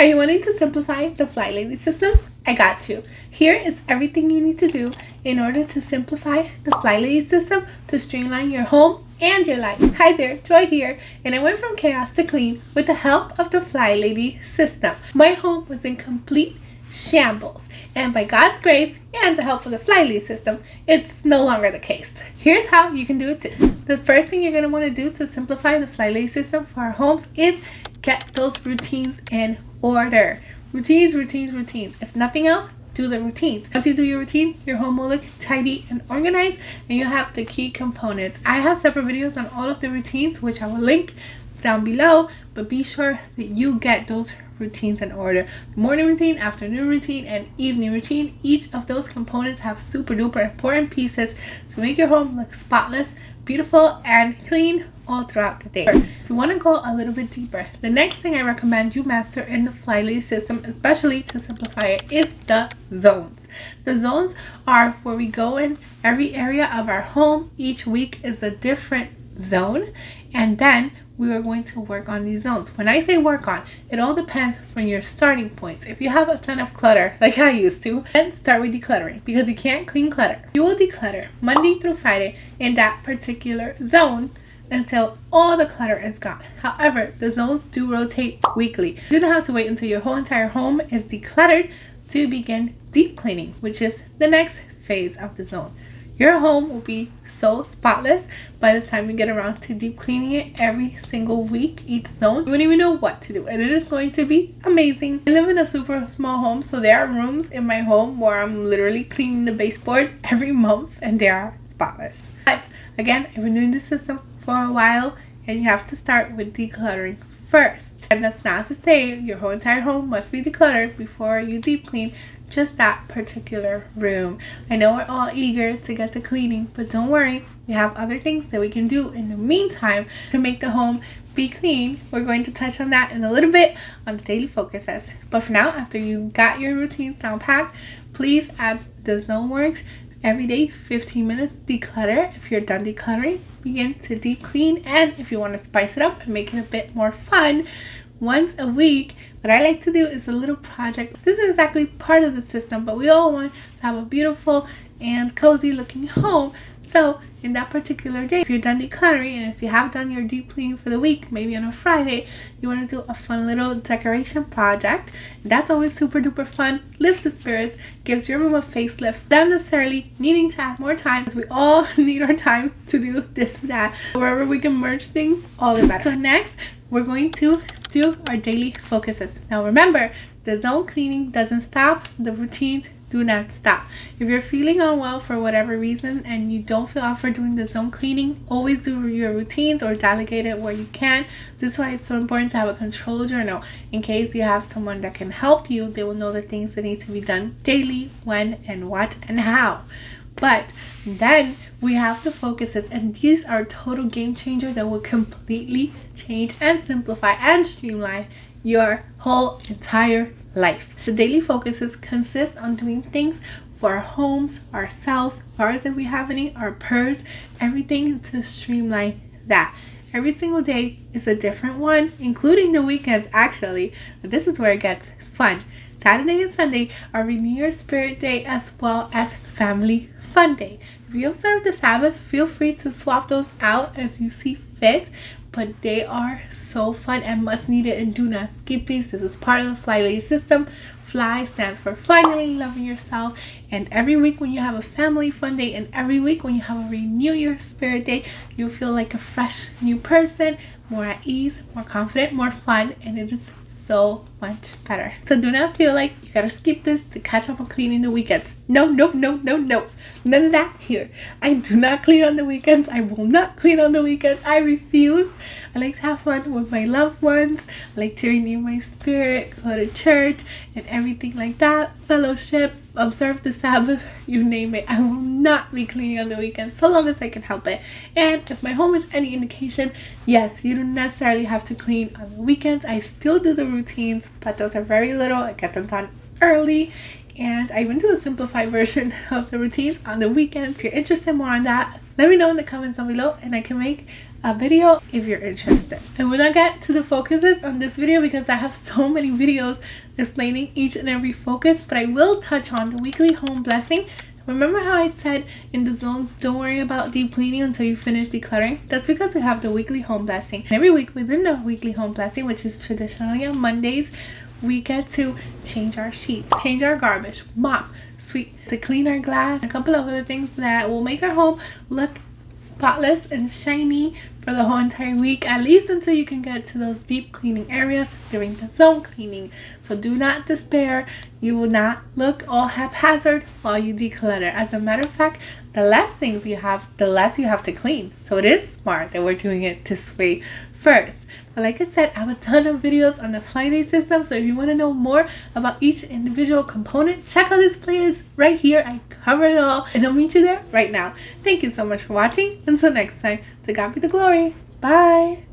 Are you wanting to simplify the Flylady system? I got you. Here is everything you need to do in order to simplify the Flylady system to streamline your home and your life. Hi there, Joy here, and I went from chaos to clean with the help of the Flylady system. My home was in complete shambles, and by God's grace and the help of the Flylady system, it's no longer the case. Here's how you can do it too. The first thing you're going to want to do to simplify the Flylady system for our homes is get those routines in order. Routines. If nothing else, do the routines. Once you do your routine, your home will look tidy and organized, and you have the key components. I have separate videos on all of the routines, which I will link down below, but be sure that you get those routines in order. The morning routine, afternoon routine, and evening routine. Each of those components have super duper important pieces to make your home look spotless, beautiful, and clean all throughout the day. If you want to go a little bit deeper, the next thing I recommend you master in the Flylady system, especially to simplify it, is the zones. The zones are where we go in every area of our home. Each week is a different zone, and then we are going to work on these zones. When I say work on, it all depends on your starting points. If you have a ton of clutter like I used to, then start with decluttering, because you can't clean clutter. You will declutter Monday through Friday in that particular zone until all the clutter is gone. However, the zones do rotate weekly. You do not have to wait until your whole entire home is decluttered to begin deep cleaning, which is the next phase of the zone. Your home will be so spotless by the time you get around to deep cleaning it every single week, each zone. You wouldn't even know what to do, and it is going to be amazing. I live in a super small home, so there are rooms in my home where I'm literally cleaning the baseboards every month, and they are spotless. But again, I've been doing this system for a while, and you have to start with decluttering first. And that's not to say your whole entire home must be decluttered before you deep clean just that particular room. I know we're all eager to get to cleaning, but don't worry, we have other things that we can do in the meantime to make the home be clean. We're going to touch on that in a little bit on the daily focuses. But for now, after you got your routines down packed, please add the zone works every day, 15 minutes declutter. If you're done decluttering, begin to deep clean. And if you want to spice it up and make it a bit more fun, once a week, what I like to do is a little project. This is exactly part of the system, but we all want to have a beautiful and cozy looking home. So in that particular day, if you're done decluttering and if you have done your deep cleaning for the week, maybe on a Friday, you want to do a fun little decoration project. That's always super duper fun, lifts the spirits, gives your room a facelift, without necessarily needing to add more time, because we all need our time to do this and that. Wherever we can merge things, all the better. So next, we're going to do our daily focuses. Now remember, the zone cleaning doesn't stop, the routines do not stop. If you're feeling unwell for whatever reason and you don't feel up for doing the zone cleaning, always do your routines or delegate it where you can. This is why it's so important to have a control journal. In case you have someone that can help you, they will know the things that need to be done daily, when and what and how. But then we have the focuses, and these are a total game changer that will completely change and simplify and streamline your whole entire life. The daily focuses consist on doing things for our homes, ourselves, ours if we have any, our purse, everything to streamline that. Every single day is a different one, including the weekends actually. But this is where it gets fun. Saturday and Sunday are Renew Your Spirit Day as well as Family Fun Day. If you observe the Sabbath, feel free to swap those out as you see fit, but they are so fun and must needed, and do not skip these. This is part of the Flylady system. Fly stands for finally loving yourself, and every week when you have a family fun day and every week when you have a Renew Your Spirit Day, you feel like a fresh new person, more at ease, more confident, more fun, and it is so much better. So do not feel like you gotta skip this to catch up on cleaning the weekends. No. None of that here. I do not clean on the weekends. I will not clean on the weekends. I refuse. I like to have fun with my loved ones. I like to renew my spirit, go to church, and everything like that. Fellowship, observe the Sabbath, you name it. I will not be cleaning on the weekends so long as I can help it. And if my home is any indication, yes, you don't necessarily have to clean on the weekends. I still do the routines, but those are very little. I get them done early, and I even do a simplified version of the routines on the weekends. If you're interested more on that, let me know in the comments down below, and I can make a video if you're interested. I will not get to the focuses on this video because I have so many videos explaining each and every focus, but I will touch on the weekly home blessing. Remember how I said in the zones, don't worry about deep cleaning until you finish decluttering? That's because we have the weekly home blessing. And every week within the weekly home blessing, which is traditionally on Mondays, we get to change our sheets, change our garbage, mop, sweep, to clean our glass, a couple of other things that will make our home look spotless and shiny for the whole entire week, at least until you can get to those deep cleaning areas during the zone cleaning. So do not despair. You will not look all haphazard while you declutter. As a matter of fact, the less things you have, the less you have to clean. So it is smart that we're doing it this way first. But like I said, I have a ton of videos on the Flylady system, so if you want to know more about each individual component, check out this playlist right here. I cover it all, and I'll meet you there right now. Thank you so much for watching. Until next time, to God be the glory. Bye.